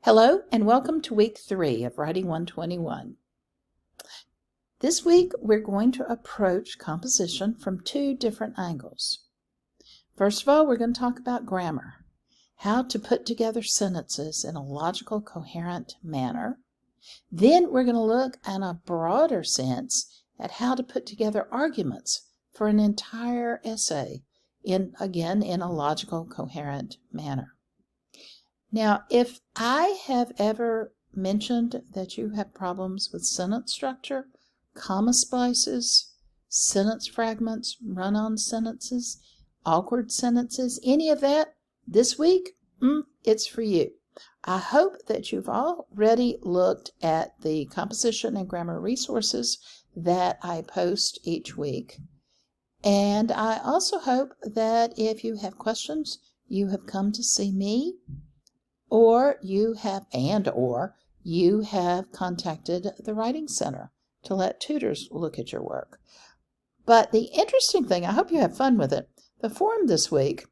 Hello and welcome to week 3 of Writing 121. This week we're going to approach composition from 2 different angles. First of all, we're going to talk about grammar, how to put together sentences in a logical, coherent manner. Then we're going to look in a broader sense at how to put together arguments for an entire essay in a logical, coherent manner. Now, if I have ever mentioned that you have problems with sentence structure, comma splices, sentence fragments, run-on sentences, awkward sentences, any of that, this week, it's for you. I hope that you've already looked at the composition and grammar resources that I post each week. And I also hope that if you have questions, you have come to see me, or you have contacted the Writing Center to let tutors look at your work. But the interesting thing, I hope you have fun with it, the forum this week,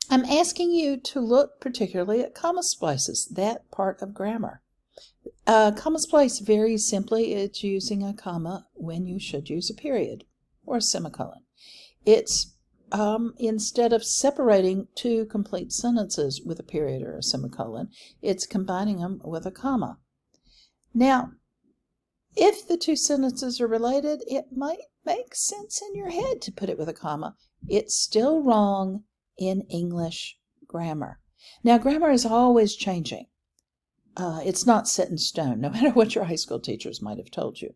I'm asking you to look particularly at comma splices, that part of grammar. Comma splice, very simply, it's using a comma when you should use a period or a semicolon. It's instead of separating 2 complete sentences with a period or a semicolon, it's combining them with a comma. Now, if the 2 sentences are related, it might make sense in your head to put it with a comma. It's still wrong in English grammar. Now, grammar is always changing. It's not set in stone, no matter what your high school teachers might have told you.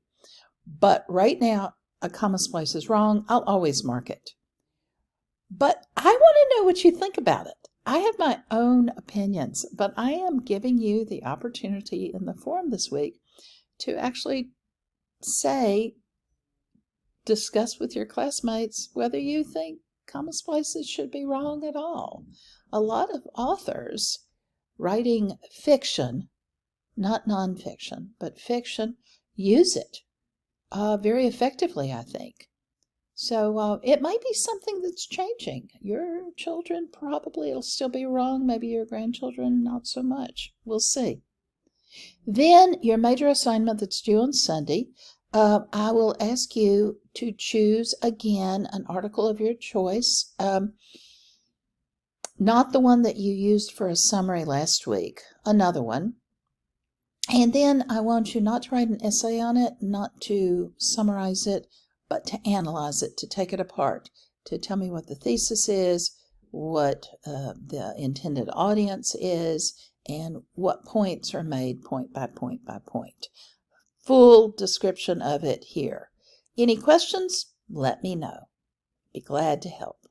But right now, a comma splice is wrong. I'll always mark it. But I want to know what you think about it. I have my own opinions, but I am giving you the opportunity in the forum this week to actually discuss with your classmates whether you think comma splices should be wrong at all. A lot of authors writing fiction, not nonfiction, but fiction, use it very effectively, I think. So it might be something that's changing. Your children probably it'll still be wrong. Maybe your grandchildren not so much. We'll see. Then your major assignment that's due on Sunday, I will ask you to choose again an article of your choice. Not the one that you used for a summary last week, another one. And then I want you not to write an essay on it, not to summarize it, but to analyze it, to take it apart, to tell me what the thesis is, what the intended audience is, and what points are made point by point by point. Full description of it here. Any questions? Let me know. Be glad to help.